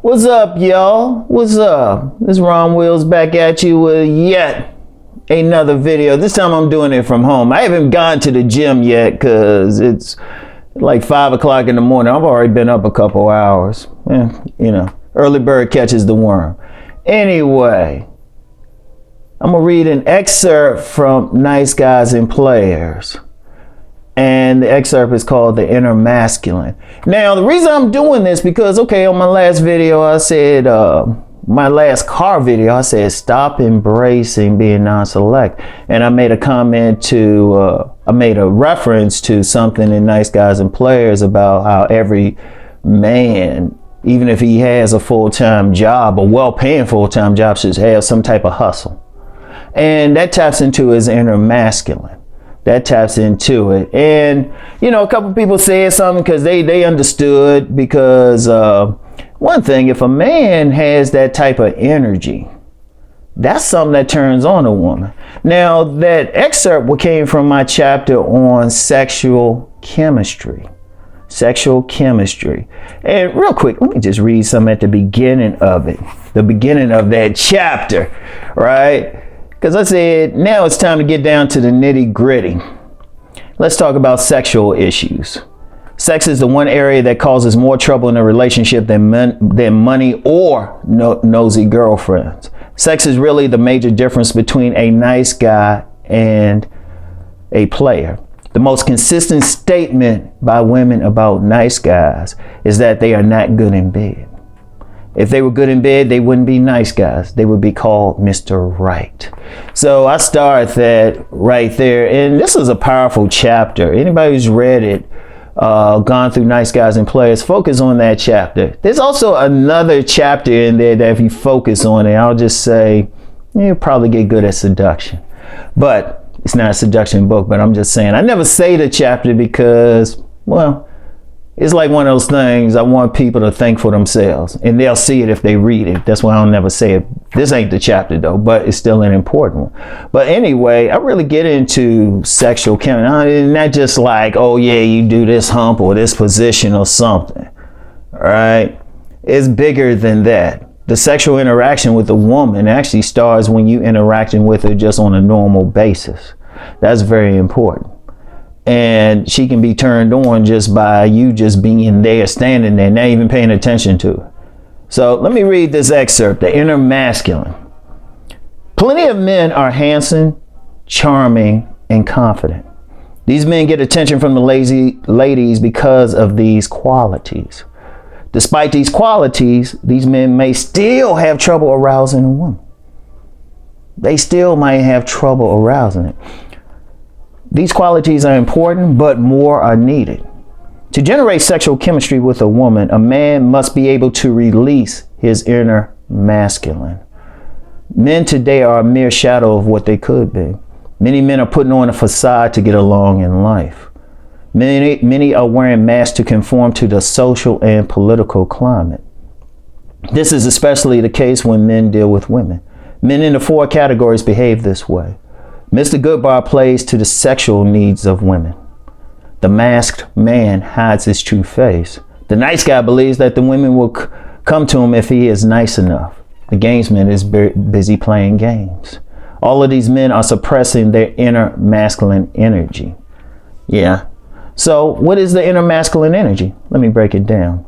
What's up, y'all? What's up? This Rom Wills back at you with yet another video. This time I'm doing it from home. I haven't gone to the gym yet because it's like 5 o'clock in the morning. I've already been up a couple hours. Early bird catches the worm. Anyway, I'm going to read an excerpt from Nice Guys and Players. And the excerpt is called The Inner Masculine. Now, the reason I'm doing this because, on my last video, I said, my last car video, I said, stop embracing being non-select. And I made a comment I made a reference to something in Nice Guys and Players about how every man, even if he has a full-time job, a well-paying full-time job, should have some type of hustle. And that taps into his inner masculine. That taps into it. And, a couple people said something because they understood because one thing, if a man has that type of energy, that's something that turns on a woman. Now, that excerpt came from my chapter on sexual chemistry. Sexual chemistry. And real quick, let me just read something at the beginning of it. The beginning of that chapter, right? Because I said, now it's time to get down to the nitty gritty. Let's talk about sexual issues. Sex is the one area that causes more trouble in a relationship than money or nosy girlfriends. Sex is really the major difference between a nice guy and a player. The most consistent statement by women about nice guys is that they are not good in bed. If they were good in bed, they wouldn't be nice guys. They would be called Mr. Right. So I start that right there. And this is a powerful chapter. Anybody who's read it, gone through Nice Guys and Players, focus on that chapter. There's also another chapter in there that if you focus on it, I'll just say, you'll probably get good at seduction. But it's not a seduction book, but I'm just saying, I never say the chapter because, it's like one of those things I want people to think for themselves, and they'll see it if they read it. That's why I'll never say it. This ain't the chapter though, but it's still an important one. But anyway, I really get into sexual chemistry, not just like, oh yeah, you do this hump or this position or something. All right, it's bigger than that. The sexual interaction with a woman actually starts when you interacting with her just on a normal basis. That's very important. And she can be turned on just by you just being there, standing there, not even paying attention to her. So let me read this excerpt, The Inner Masculine. Plenty of men are handsome, charming, and confident. These men get attention from the lazy ladies because of these qualities. Despite these qualities, these men may still have trouble arousing a woman. They still might have trouble arousing it. These qualities are important, but more are needed. To generate sexual chemistry with a woman, a man must be able to release his inner masculine. Men today are a mere shadow of what they could be. Many men are putting on a facade to get along in life. Many are wearing masks to conform to the social and political climate. This is especially the case when men deal with women. Men in the 4 categories behave this way. Mr. Goodbar plays to the sexual needs of women. The masked man hides his true face. The nice guy believes that the women will come to him if he is nice enough. The gamesman is busy playing games. All of these men are suppressing their inner masculine energy. Yeah. So what is the inner masculine energy? Let me break it down.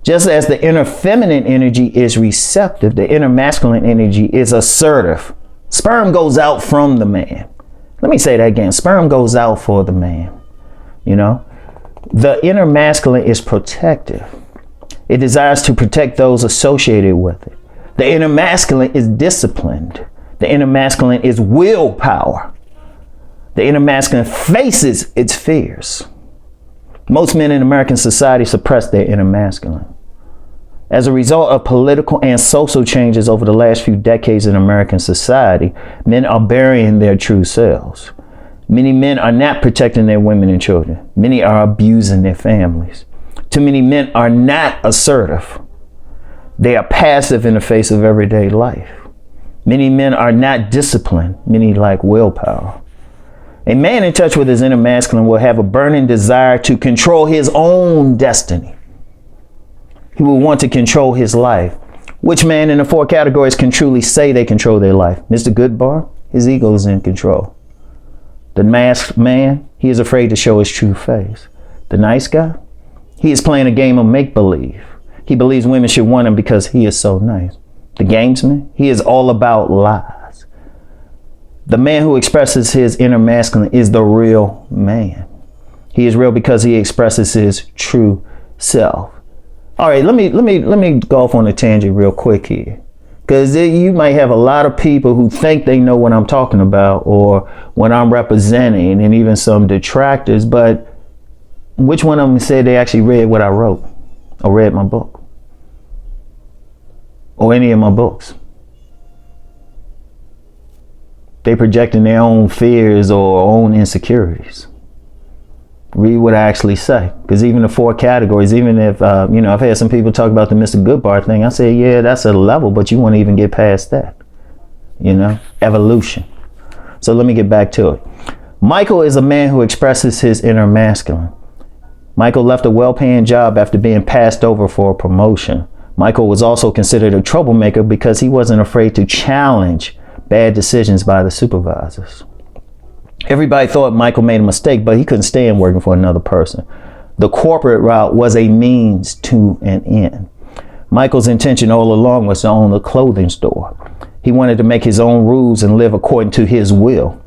Just as the inner feminine energy is receptive, the inner masculine energy is assertive. Sperm goes out from the man. Let me say that again. Sperm goes out for the man. The inner masculine is protective. It desires to protect those associated with it. The inner masculine is disciplined. The inner masculine is willpower. The inner masculine faces its fears. Most men in American society suppress their inner masculine. As a result of political and social changes over the last few decades in American society, men are burying their true selves. Many men are not protecting their women and children. Many are abusing their families. Too many men are not assertive. They are passive in the face of everyday life. Many men are not disciplined. Many lack willpower. A man in touch with his inner masculine will have a burning desire to control his own destiny. He will want to control his life. Which man in the 4 categories can truly say they control their life? Mr. Goodbar, his ego is in control. The masked man, he is afraid to show his true face. The nice guy, he is playing a game of make-believe. He believes women should want him because he is so nice. The gamesman, he is all about lies. The man who expresses his inner masculine is the real man. He is real because he expresses his true self. All right, let me go off on a tangent real quick here. Because you might have a lot of people who think they know what I'm talking about or what I'm representing, and even some detractors, but which one of them said they actually read what I wrote or read my book or any of my books? They projecting their own fears or own insecurities. Read what I actually say, because even the 4 categories, even if I've had some people talk about the Mr. Goodbar thing, I say, yeah, that's a level, but you won't even get past that. Evolution. So let me get back to it. Michael is a man who expresses his inner masculine. Michael left a well-paying job after being passed over for a promotion. Michael was also considered a troublemaker because he wasn't afraid to challenge bad decisions by the supervisors. Everybody thought Michael made a mistake, but he couldn't stand working for another person. The corporate route was a means to an end. Michael's intention all along was to own a clothing store. He wanted to make his own rules and live according to his will.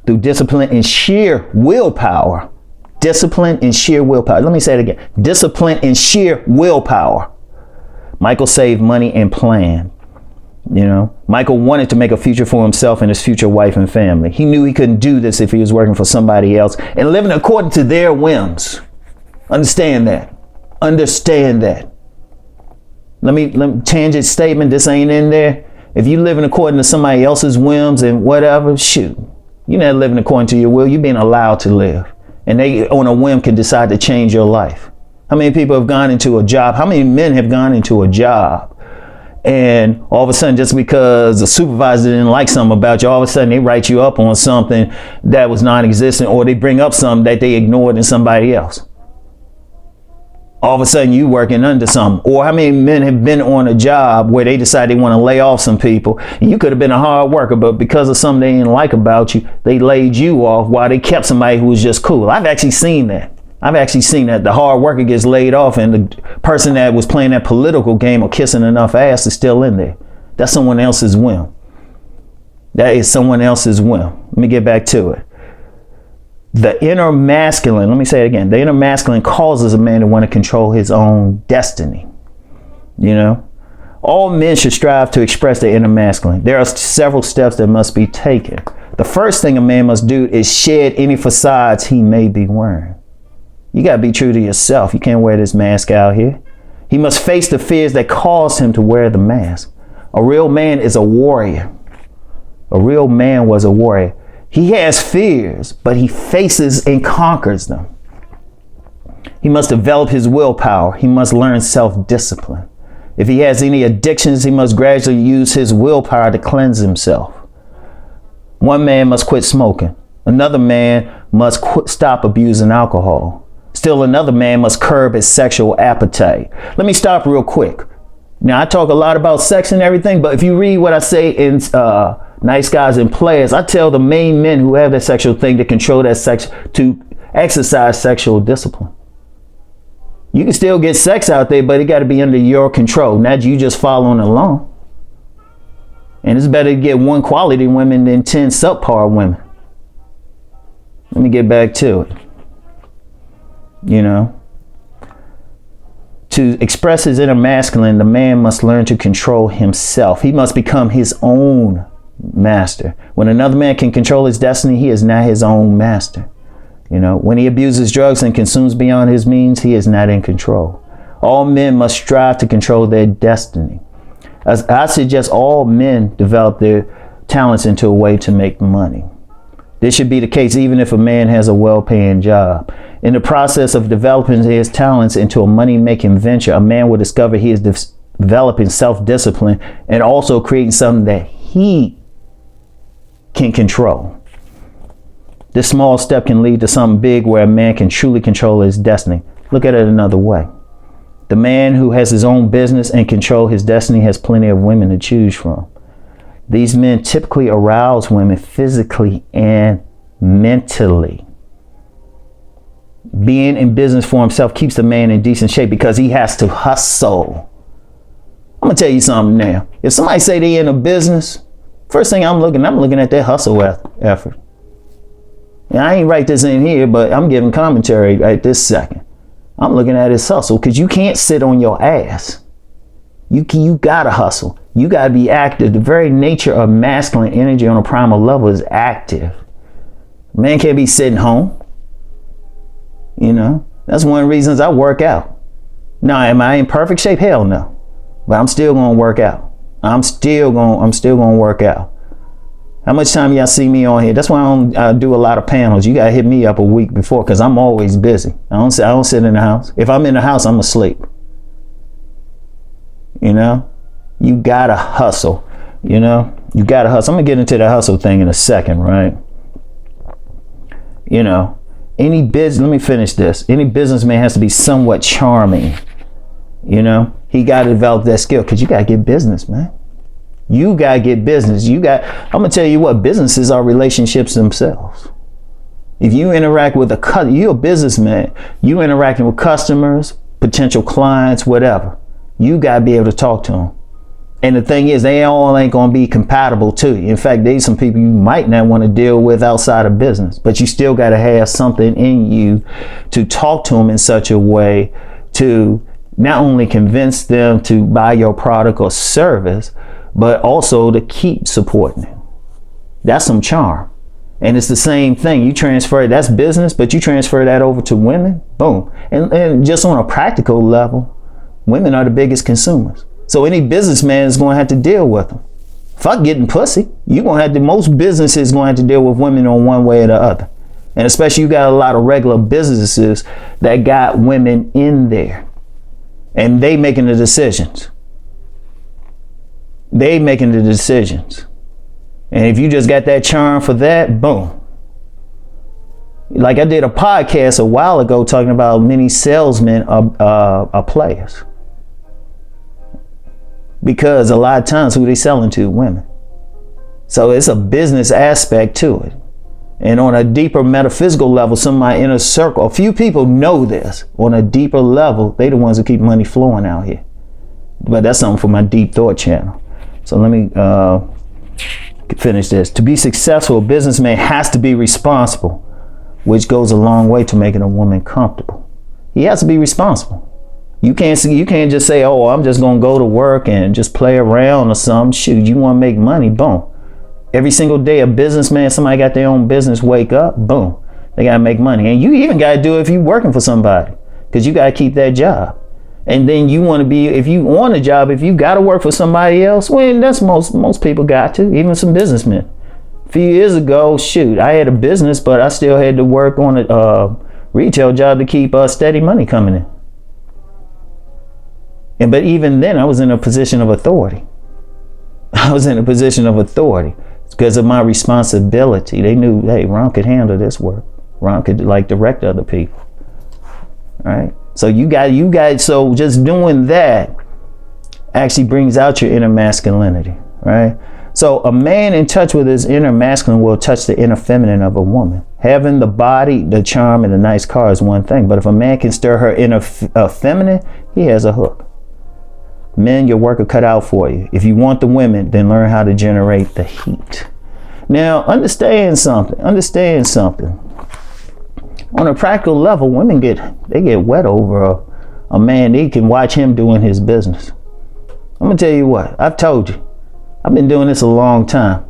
Through discipline and sheer willpower. Discipline and sheer willpower. Let me say it again. Discipline and sheer willpower. Michael saved money and planned. Michael wanted to make a future for himself and his future wife and family. He knew he couldn't do this if he was working for somebody else and living according to their whims. Understand that. Let me tangent statement. This ain't in there. If you living according to somebody else's whims and whatever, shoot, you're not living according to your will. You're being allowed to live, and they on a whim can decide to change your life. How many people have gone into a job? How many men have gone into a job? And all of a sudden, just because the supervisor didn't like something about you, all of a sudden they write you up on something that was non-existent, or they bring up something that they ignored in somebody else. All of a sudden you working under something. Or how many men have been on a job where they decide they want to lay off some people, and you could have been a hard worker, but because of something they didn't like about you, they laid you off while they kept somebody who was just cool. I've actually seen that. The hard worker gets laid off and the person that was playing that political game or kissing enough ass is still in there. That's someone else's whim. That is someone else's whim. Let me get back to it. The inner masculine, let me say it again. The inner masculine causes a man to want to control his own destiny. All men should strive to express their inner masculine. There are several steps that must be taken. The first thing a man must do is shed any facades he may be wearing. You got to be true to yourself. You can't wear this mask out here. He must face the fears that caused him to wear the mask. A real man is a warrior. A real man was a warrior. He has fears, but he faces and conquers them. He must develop his willpower. He must learn self-discipline. If he has any addictions, he must gradually use his willpower to cleanse himself. One man must quit smoking. Another man must stop abusing alcohol. Still another man must curb his sexual appetite. Let me stop real quick. Now, I talk a lot about sex and everything, but if you read what I say in Nice Guys and Players, I tell the main men who have that sexual thing to control that sex, to exercise sexual discipline. You can still get sex out there, but it got to be under your control, not you just following along. And it's better to get 1 quality women than 10 subpar women. Let me get back to it. To express his inner masculine, the man must learn to control himself. He must become his own master. When another man can control his destiny, he is not his own master. When he abuses drugs and consumes beyond his means, he is not in control. All men must strive to control their destiny. As I suggest all men develop their talents into a way to make money. This should be the case even if a man has a well-paying job. In the process of developing his talents into a money-making venture, a man will discover he is developing self-discipline and also creating something that he can control. This small step can lead to something big where a man can truly control his destiny. Look at it another way. The man who has his own business and control his destiny has plenty of women to choose from. These men typically arouse women physically and mentally. Being in business for himself keeps the man in decent shape because he has to hustle. I'm gonna tell you something now. If somebody say they in a business, first thing I'm looking at their hustle effort. Now, I ain't write this in here, but I'm giving commentary right this second. I'm looking at his hustle because you can't sit on your ass. You gotta hustle. You gotta be active. The very nature of masculine energy on a primal level is active. Man can't be sitting home. You know, that's one of the reasons I work out. Now, am I in perfect shape? Hell no. But I'm still gonna work out. I'm still gonna work out. How much time y'all see me on here? That's why I do a lot of panels. You gotta hit me up a week before because I'm always busy. I don't sit in the house. If I'm in the house, I'm asleep. You know, you gotta hustle. You know, you gotta hustle. I'm gonna get into the hustle thing in a second, right? You know, let me finish this. Any businessman has to be somewhat charming. You know, he got to develop that skill because you got to get business, man. You got to get business. I'm going to tell you what, businesses are relationships themselves. If you interact with you're a businessman, you interacting with customers, potential clients, whatever, you got to be able to talk to them. And the thing is, they all ain't going to be compatible to you. In fact, there's some people you might not want to deal with outside of business, but you still got to have something in you to talk to them in such a way to not only convince them to buy your product or service, but also to keep supporting it. That's some charm. And it's the same thing. You transfer, that's business, but you transfer that over to women, boom. And just on a practical level, women are the biggest consumers. So any businessman is going to have to deal with them. Fuck getting pussy. Most businesses going to have to deal with women on one way or the other. And especially you got a lot of regular businesses that got women in there. And they making the decisions. And if you just got that charm for that, boom. Like I did a podcast a while ago talking about many salesmen are players. Because a lot of times who they selling to? Women. So it's a business aspect to it. And on a deeper metaphysical level, some of my inner circle, a few people know this. On a deeper level, they the ones who keep money flowing out here. But that's something for my deep thought channel. So let me finish this. To be successful, a businessman has to be responsible, which goes a long way to making a woman comfortable. He has to be responsible. You can't just say, oh, I'm just gonna go to work and just play around or something. Shoot, you want to make money, boom. Every single day a businessman, somebody got their own business, wake up, boom. They gotta make money. And you even gotta do it if you're working for somebody, because you gotta keep that job. And then you want to be, if you want a job, if you gotta work for somebody else, well, that's most people got to, even some businessmen. A few years ago, shoot, I had a business, but I still had to work on a retail job to keep steady money coming in. But even then, I was in a position of authority. Because of my responsibility. They knew, hey, Ron could handle this work. Ron could direct other people. All right. So so just doing that actually brings out your inner masculinity, right? So a man in touch with his inner masculine will touch the inner feminine of a woman. Having the body, the charm, and the nice car is one thing. But if a man can stir her inner feminine, he has a hook. Men, your work are cut out for you. If you want the women, then learn how to generate the heat. Now, understand something. On a practical level, women get wet over a man. They can watch him doing his business. I'm gonna tell you what. I've told you. I've been doing this a long time.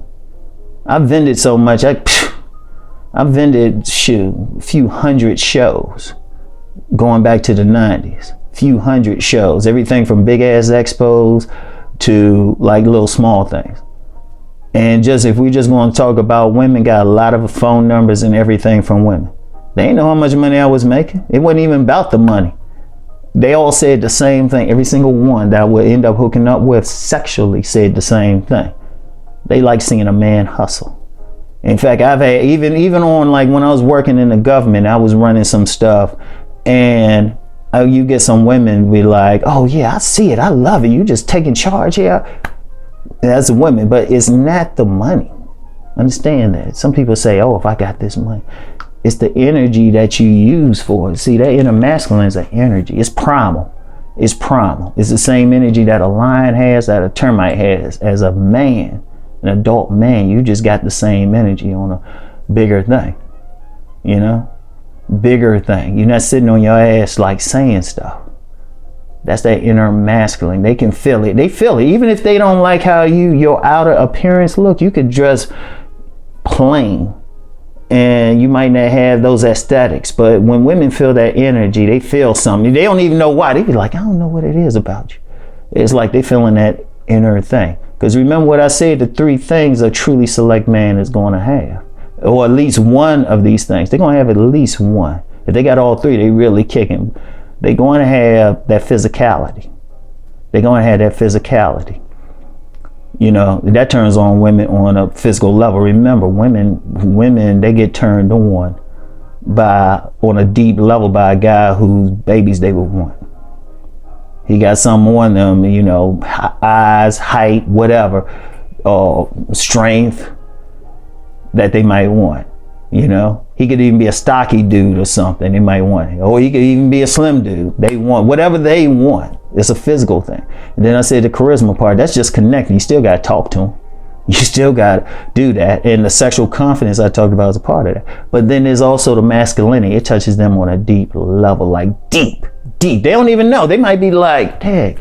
I've vended so much. I've vended a few hundred shows going back to the 90s. Few hundred shows, everything from big ass expos to little small things. And if we just going to talk about women, got a lot of phone numbers and everything from women. They ain't know how much money I was making. It wasn't even about the money. They all said the same thing. Every single one that I would end up hooking up with sexually said the same thing. They like seeing a man hustle. In fact, I've had even on when I was working in the government, I was running some stuff, and You get some women be like, oh yeah, I see it, I love it, you just taking charge here. That's the women, but it's not the money. Understand that. Some people say, oh, if I got this money, it's the energy that you use for it. See, that inner masculine is an energy. It's primal. It's primal. It's the same energy that a lion has, that a termite has. As a man, an adult man, you just got the same energy on a bigger thing. You know? Bigger thing. You're not sitting on your ass like saying stuff. That's that inner masculine. They can feel it. They feel it. Even if they don't like how your outer appearance look, you could dress plain and you might not have those aesthetics. But when women feel that energy, they feel something. They don't even know why. They be like, I don't know what it is about you. It's like they feeling that inner thing. Because remember what I said, the 3 things a truly select man is going to have. Or at least one of these things. They're going to have at least one. If they got all 3, they really kicking. They're going to have that physicality. They're going to have that physicality. You know, that turns on women on a physical level. Remember, women, they get turned on a deep level by a guy whose babies they would want. He got something on them, you know, eyes, height, whatever, strength that they might want. You know, he could even be a stocky dude or something. They might want it. Or he could even be a slim dude. They want whatever they want. It's a physical thing. And then I said the charisma part, that's just connecting. You still got to talk to him. You still got to do that. And the sexual confidence I talked about is a part of that. But then there's also the masculinity. It touches them on a deep level, like deep. They don't even know. They might be like, dang,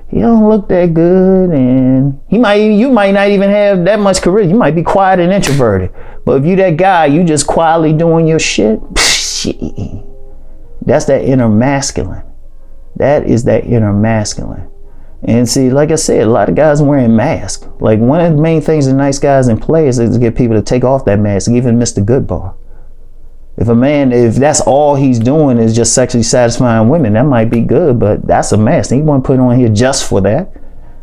he don't look that good, and you might not even have that much charisma. You might be quiet and introverted. But if you that guy, you just quietly doing your shit, that's that inner masculine. That is that inner masculine. And see, like I said, a lot of guys wearing masks. Like one of the main things the nice guys and players is to get people to take off that mask, even Mr. Goodbar. If that's all he's doing is just sexually satisfying women, that might be good, but that's a mess. He wasn't put on here just for that.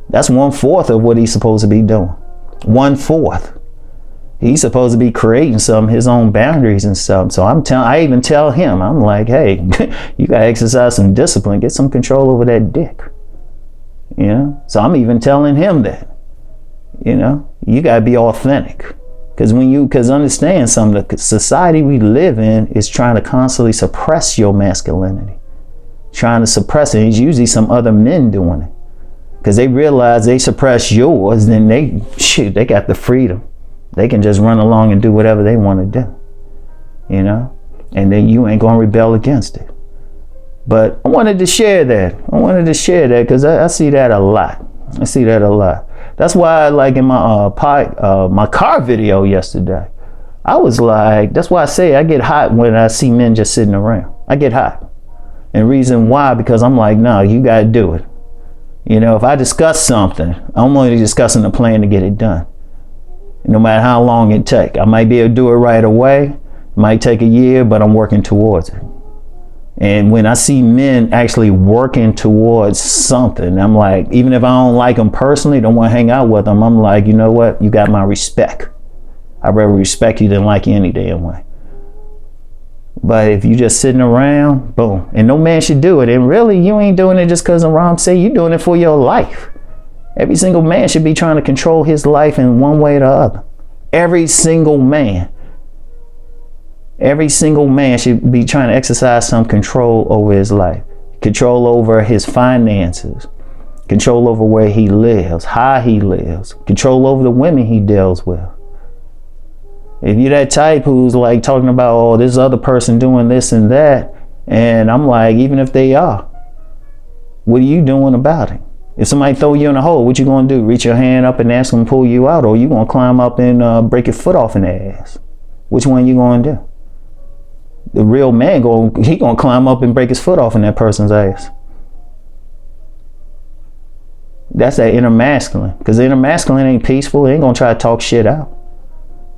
That's 1/4 of what he's supposed to be doing. 1/4. He's supposed to be creating his own boundaries and stuff. So I even tell him, I'm like, hey, you gotta exercise some discipline, get some control over that dick. You know? So I'm even telling him that. You know, you gotta be authentic. Because understand something, the society we live in is trying to constantly suppress your masculinity. Trying to suppress it. It's usually some other men doing it. Because they realize they suppress yours, then they got the freedom. They can just run along and do whatever they want to do. You know? And then you ain't going to rebel against it. But I wanted to share that. Because I see that a lot. That's why, like in my my car video yesterday, I was like, that's why I say I get hot when I see men just sitting around. I get hot. And reason why, because I'm like, no, you got to do it. You know, if I discuss something, I'm only discussing the plan to get it done. No matter how long it take. I might be able to do it right away. It might take a year, but I'm working towards it. And when I see men actually working towards something, I'm like, even if I don't like them personally, don't want to hang out with them, I'm like, you know what? You got my respect. I'd rather respect you than like you any damn way. But if you just sitting around, boom. And no man should do it. And really, you ain't doing it just because of Rom say, you're doing it for your life. Every single man should be trying to control his life in one way or the other. Every single man. Every single man should be trying to exercise some control over his life. Control over his finances. Control over where he lives, how he lives. Control over the women he deals with. If you're that type who's like talking about, oh, this other person doing this and that, and I'm like, even if they are, what are you doing about it? If somebody throw you in a hole, what you gonna do? Reach your hand up and ask them to pull you out, or you gonna climb up and break your foot off in their ass? Which one you gonna do? The real man he gonna climb up and break his foot off in that person's ass. That's that inner masculine. Because the inner masculine ain't peaceful. They ain't gonna try to talk shit out.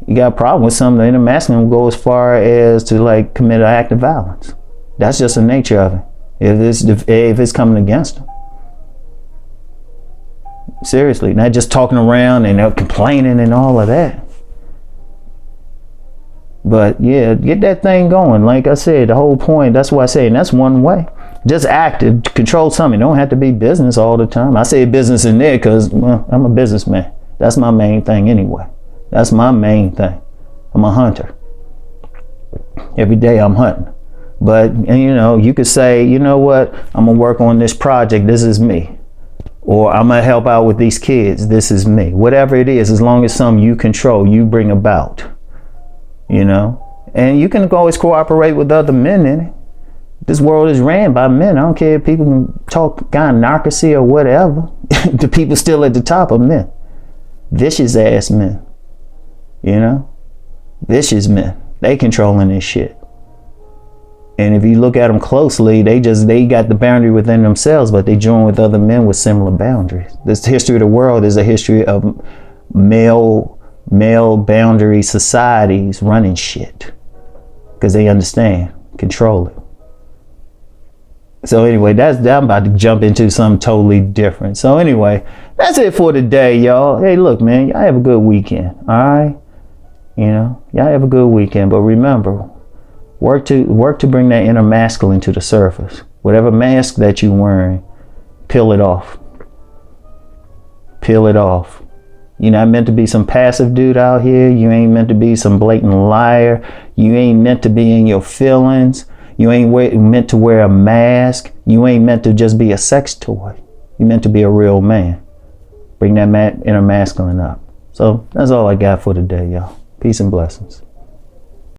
You got a problem with something, the inner masculine will go as far as to like commit an act of violence. That's just the nature of it. If it's coming against them. Seriously, not just talking around and complaining and all of that. But yeah, get that thing going. Like I said, the whole point, that's why I say, and that's one way. Just active, control something. It don't have to be business all the time. I say business in there because, well, I'm a businessman. That's my main thing anyway. That's my main thing. I'm a hunter. Every day I'm hunting. But, and, you know, you could say, you know what, I'm going to work on this project. This is me. Or I'm going to help out with these kids. This is me. Whatever it is, as long as something you control, you bring about, you know. And you can always cooperate with other men in it. This world is ran by men. I don't care if people can talk gynocracy or whatever. The people still at the top are men. Vicious ass men. You know? Vicious men. They controlling this shit. And if you look at them closely, they got the boundary within themselves, but they join with other men with similar boundaries. This history of the world is a history of male boundary societies running shit. Because they understand, control it. So anyway, I'm about to jump into something totally different. So anyway, that's it for today, y'all. Hey, look, man, y'all have a good weekend, all right? You know, y'all have a good weekend, but remember, work to bring that inner masculine to the surface. Whatever mask that you're wearing, peel it off. Peel it off. You're not meant to be some passive dude out here. You ain't meant to be some blatant liar. You ain't meant to be in your feelings. You ain't meant to wear a mask. You ain't meant to just be a sex toy. You're meant to be a real man. Bring that inner masculine up. So that's all I got for today, y'all. Peace and blessings.